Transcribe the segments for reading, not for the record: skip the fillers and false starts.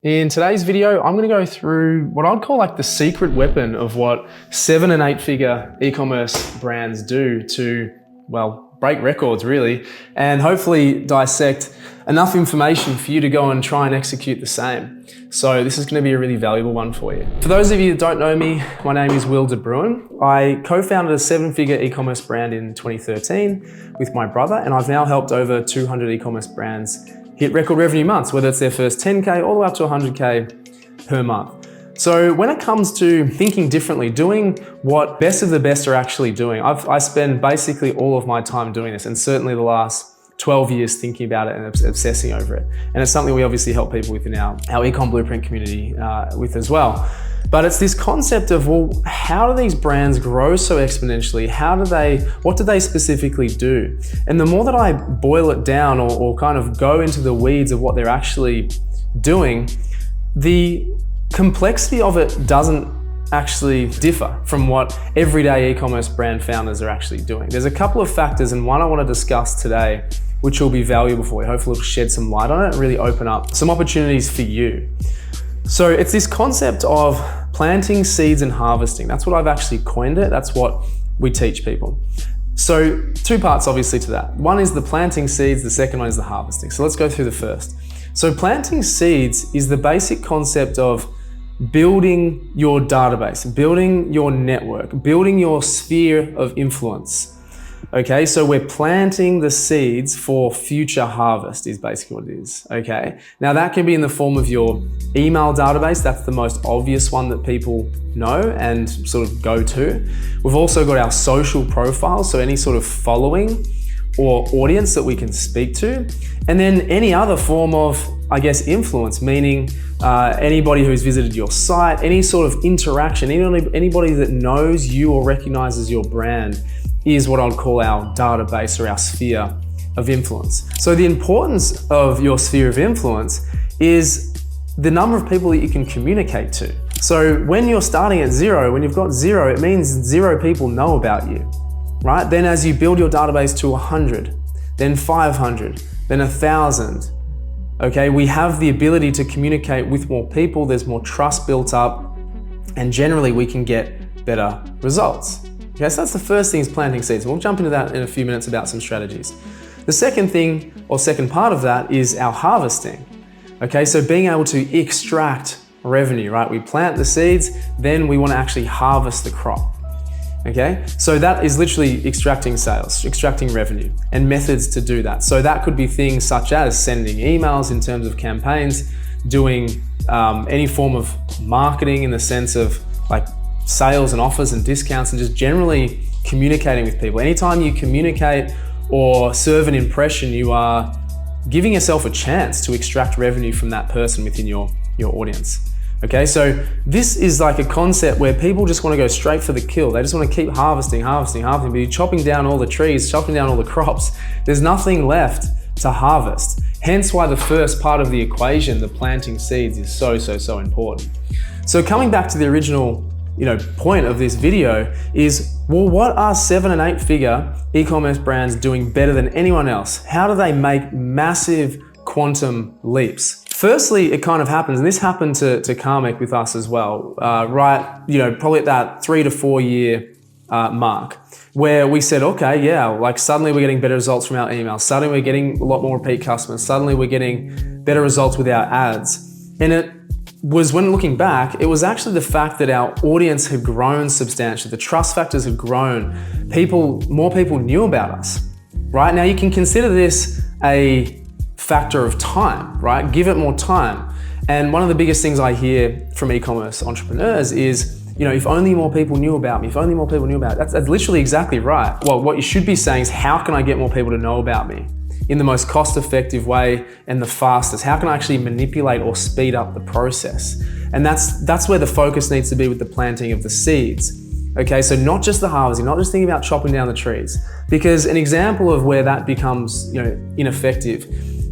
In today's video, I'm going to go through what I'd call like the secret weapon of what 7- and 8-figure e-commerce brands do to, well, break records really, and hopefully dissect enough information for you to go and try and execute the same. So this is going to be a really valuable one for you. For those of you that don't know me, my name is Will De Bruin. I co-founded a 7-figure e-commerce brand in 2013 with my brother, and I've now helped over 200 e-commerce brands hit record revenue months, whether it's their first 10K all the way up to 100K per month. So when it comes to thinking differently, doing what best of the best are actually doing, I spend basically all of my time doing this, and certainly the last 12 years thinking about it and obsessing over it. And it's something we obviously help people with in our Ecom Blueprint community with as well. But it's this concept of, well, how do these brands grow so exponentially? What do they specifically do? And the more that I boil it down or kind of go into the weeds of what they're actually doing, the complexity of it doesn't actually differ from what everyday e-commerce brand founders are actually doing. There's a couple of factors, and one I want to discuss today, which will be valuable for you. Hopefully it'll shed some light on it and really open up some opportunities for you. So it's this concept of planting seeds and harvesting. That's what I've actually coined it. That's what we teach people. So two parts obviously to that. One is the planting seeds, the second one is the harvesting. So let's go through the first. So planting seeds is the basic concept of building your database, building your network, building your sphere of influence. Okay, so we're planting the seeds for future harvest is basically what it is, okay? Now that can be in the form of your email database. That's the most obvious one that people know and sort of go to. We've also got our social profiles, so any sort of following or audience that we can speak to. And then any other form of, I guess, influence, meaning anybody who's visited your site, any sort of interaction, anybody that knows you or recognizes your brand is what I'd call our database or our sphere of influence. So the importance of your sphere of influence is the number of people that you can communicate to. So when you're starting at zero, when you've got zero, it means 0 people know about you, right? Then as you build your database to 100, then 500, then 1,000, okay, we have the ability to communicate with more people, there's more trust built up, and generally we can get better results. Okay, so that's the first thing, is planting seeds. We'll jump into that in a few minutes about some strategies. The second thing, or second part of that, is our harvesting. Okay, so being able to extract revenue, right? We plant the seeds, then we want to actually harvest the crop. Okay, so that is literally extracting sales, extracting revenue, and methods to do that. So that could be things such as sending emails in terms of campaigns, doing any form of marketing in the sense of like sales and offers and discounts, and just generally communicating with people. Anytime you communicate or serve an impression, you are giving yourself a chance to extract revenue from that person within your audience. Okay, so this is like a concept where people just want to go straight for the kill. They just want to keep harvesting, but you're chopping down all the trees, chopping down all the crops. There's nothing left to harvest. Hence why the first part of the equation, the planting seeds, is so important. So coming back to the original point of this video is, well, what are 7- and 8-figure e-commerce brands doing better than anyone else? How do they make massive quantum leaps? Firstly, it kind of happens, and this happened to 𝐏𝐿𝐴 with us as well, right, probably at that 3 to 4 year mark, where we said, okay, yeah, like suddenly we're getting better results from our emails, suddenly we're getting a lot more repeat customers, suddenly we're getting better results with our ads. And it was, when looking back, it was actually the fact that our audience had grown substantially. The trust factors had grown. More people knew about us, right? Now you can consider this a factor of time, right? Give it more time. And one of the biggest things I hear from e-commerce entrepreneurs is, if only more people knew about me, if only more people knew about it. That's literally exactly right. Well, what you should be saying is, how can I get more people to know about me in the most cost-effective way and the fastest? How can I actually manipulate or speed up the process? And that's where the focus needs to be with the planting of the seeds. Okay, so not just the harvesting, not just thinking about chopping down the trees, because an example of where that becomes ineffective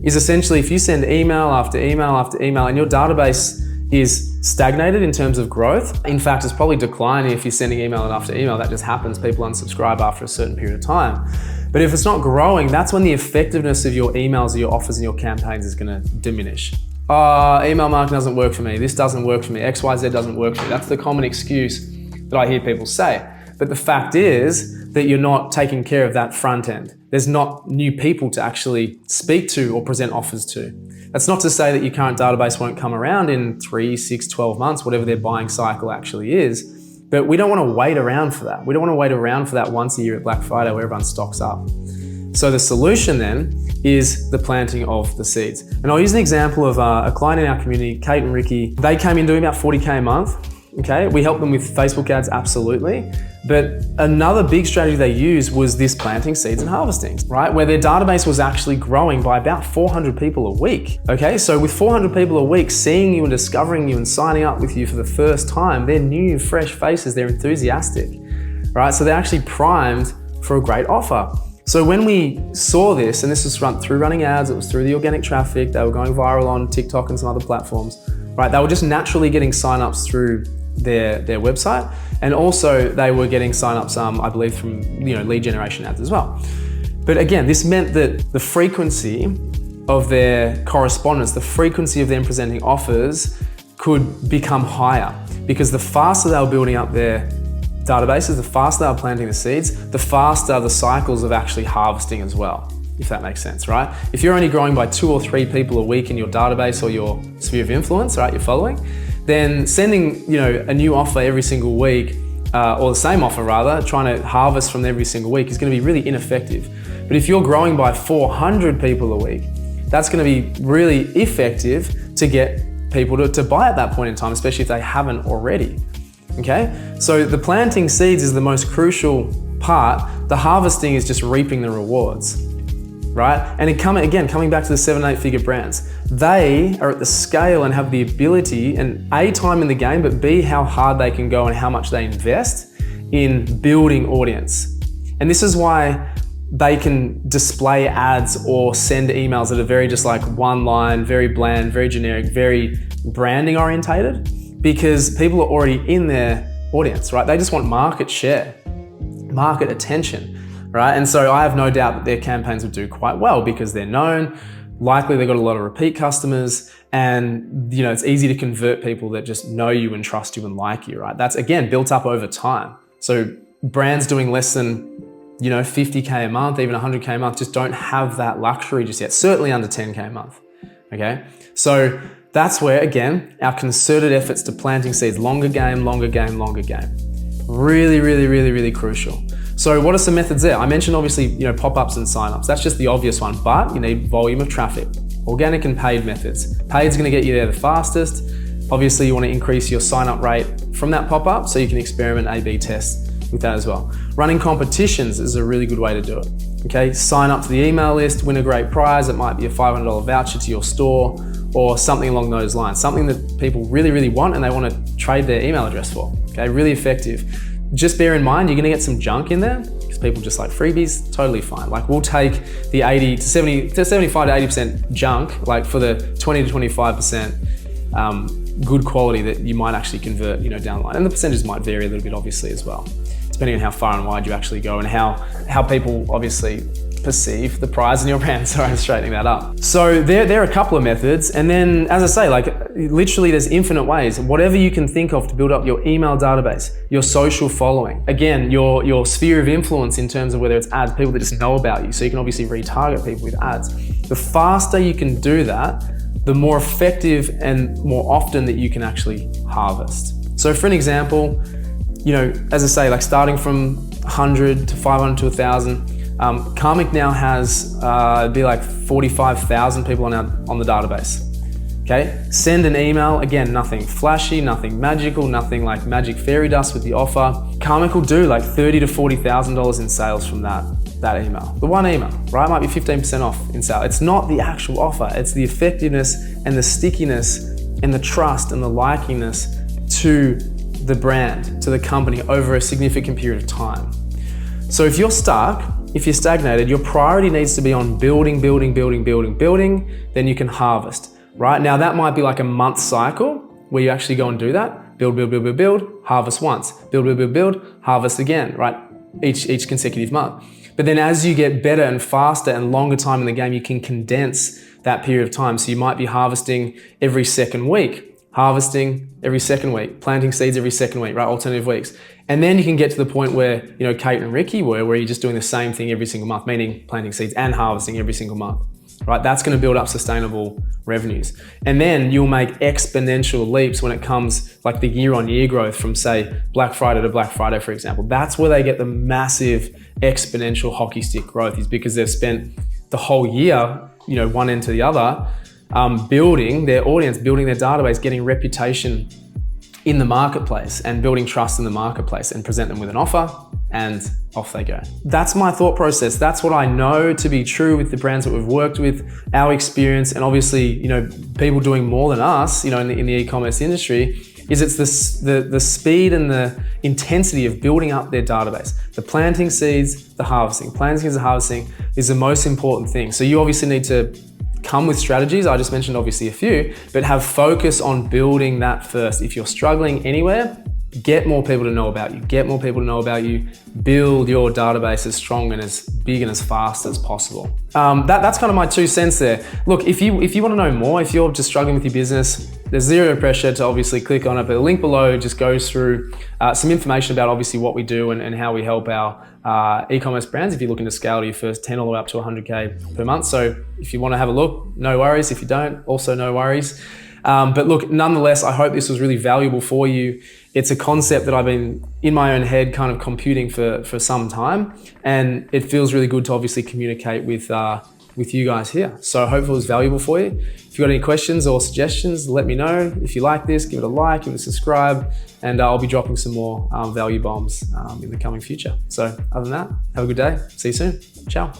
is essentially if you send email after email after email and your database is stagnated in terms of growth. In fact, it's probably declining if you're sending email after email. That just happens. People unsubscribe after a certain period of time. But if it's not growing, that's when the effectiveness of your emails, or your offers, and your campaigns is going to diminish. email marketing doesn't work for me. This doesn't work for me. XYZ doesn't work for me. That's the common excuse that I hear people say. But the fact is that you're not taking care of that front end. There's not new people to actually speak to or present offers to. That's not to say that your current database won't come around in 3, 6, 12 months, whatever their buying cycle actually is. But we don't want to wait around for that. We don't want to wait around for that once a year at Black Friday where everyone stocks up. So the solution then is the planting of the seeds. And I'll use an example of a client in our community, Kate and Ricky. They came in doing about 40K a month. Okay, we helped them with Facebook ads, absolutely. But another big strategy they used was this planting seeds and harvesting, right? Where their database was actually growing by about 400 people a week. Okay, so with 400 people a week seeing you and discovering you and signing up with you for the first time, they're new, fresh faces, they're enthusiastic, right? So they're actually primed for a great offer. So when we saw this, and this was through running ads, it was through the organic traffic, they were going viral on TikTok and some other platforms, right? They were just naturally getting signups through their website, and also they were getting signups, I believe, from lead generation ads as well. But again, this meant that the frequency of their correspondence, the frequency of them presenting offers could become higher, because the faster they were building up their databases, the faster they were planting the seeds, the faster the cycles of actually harvesting as well, if that makes sense, right? If you're only growing by 2 or 3 people a week in your database or your sphere of influence, right, you're following, then sending a new offer every single week, or the same offer rather, trying to harvest from every single week is going to be really ineffective. But if you're growing by 400 people a week, that's going to be really effective to get people to buy at that point in time, especially if they haven't already. Okay, so the planting seeds is the most crucial part. The harvesting is just reaping the rewards, right? And coming back to the 7 and 8 figure brands, they are at the scale and have the ability, and A, time in the game, but B, how hard they can go and how much they invest in building audience. And this is why they can display ads or send emails that are very just like one line, very bland, very generic, very branding orientated, because people are already in their audience, right? They just want market share, market attention, right? And so I have no doubt that their campaigns will do quite well because they're known. Likely they've got a lot of repeat customers, and it's easy to convert people that just know you and trust you and like you, right? That's again built up over time. So brands doing less than 50K a month, even 100K a month, just don't have that luxury just yet. Certainly under 10K a month. Okay, so that's where again our concerted efforts to planting seeds, longer game, really, really, really, really crucial. So what are some methods there? I mentioned obviously, pop-ups and signups. That's just the obvious one, but you need volume of traffic. Organic and paid methods. Paid's gonna get you there the fastest. Obviously you wanna increase your sign-up rate from that pop-up so you can experiment A/B test with that as well. Running competitions is a really good way to do it. Okay, sign up to the email list, win a great prize. It might be a $500 voucher to your store or something along those lines. Something that people really, really want and they wanna trade their email address for. Okay, really effective. Just bear in mind, you're gonna get some junk in there because people just like freebies, totally fine. Like we'll take the 75 to 80% junk, like for the 20 to 25% good quality that you might actually convert, down the line. And the percentages might vary a little bit obviously as well, depending on how far and wide you actually go and how people obviously perceive the prize in your brand. Sorry, I'm straightening that up. So there are a couple of methods. And then, as I say, like literally there's infinite ways. Whatever you can think of to build up your email database, your social following. Again, your sphere of influence in terms of whether it's ads, people that just know about you. So you can obviously retarget people with ads. The faster you can do that, the more effective and more often that you can actually harvest. So for an example, as I say, like starting from 100 to 500 to 1,000, 𝐏𝐥𝐚𝐧𝐭 now has it'd be like 45,000 people on the database. Okay, send an email. Again, nothing flashy, nothing magical, nothing like magic fairy dust with the offer. 𝐏𝐿𝐴 will do like $30,000 to $40,000 in sales from that email. The one email, right? Might be 15% off in sale. It's not the actual offer. It's the effectiveness and the stickiness and the trust and the likingness to the brand, to the company over a significant period of time. So if you're stuck, if you're stagnated, your priority needs to be on building, then you can harvest, right? Now that might be like a month cycle where you actually go and do that. Build, harvest once. Build, harvest again, right? Each consecutive month. But then as you get better and faster and longer time in the game, you can condense that period of time. So you might be harvesting every second week, planting seeds every second week, right? Alternative weeks. And then you can get to the point where, Kate and Ricky were, where you're just doing the same thing every single month, meaning planting seeds and harvesting every single month, right? That's going to build up sustainable revenues. And then you'll make exponential leaps when it comes like the year-on-year growth from, say, Black Friday to Black Friday, for example. That's where they get the massive exponential hockey stick growth, is because they've spent the whole year, one end to the other, building their audience, building their database, getting reputation in the marketplace and building trust in the marketplace, and present them with an offer, and off they go. That's my thought process. That's what I know to be true with the brands that we've worked with, our experience, and obviously, people doing more than us, in the e-commerce industry, is it's the speed and the intensity of building up their database. The planting seeds, the harvesting. Planting seeds, the harvesting is the most important thing. So you obviously need to come with strategies. I just mentioned obviously a few, but have focus on building that first. If you're struggling anywhere, get more people to know about you. Build your database as strong and as big and as fast as possible. That's kind of my 2 cents there. Look, if you want to know more, if you're just struggling with your business, there's zero pressure to obviously click on it, but the link below just goes through some information about obviously what we do and how we help our e-commerce brands if you're looking to scale to your first 10 all the way up to 100K per month. So if you want to have a look, no worries. If you don't, also no worries. But look, nonetheless, I hope this was really valuable for you. It's a concept that I've been in my own head kind of computing for some time, and it feels really good to obviously communicate with you guys here. So I hope it was valuable for you. If you've got any questions or suggestions, let me know. If you like this, give it a like, give it a subscribe, and I'll be dropping some more value bombs in the coming future. So other than that, have a good day. See you soon. Ciao.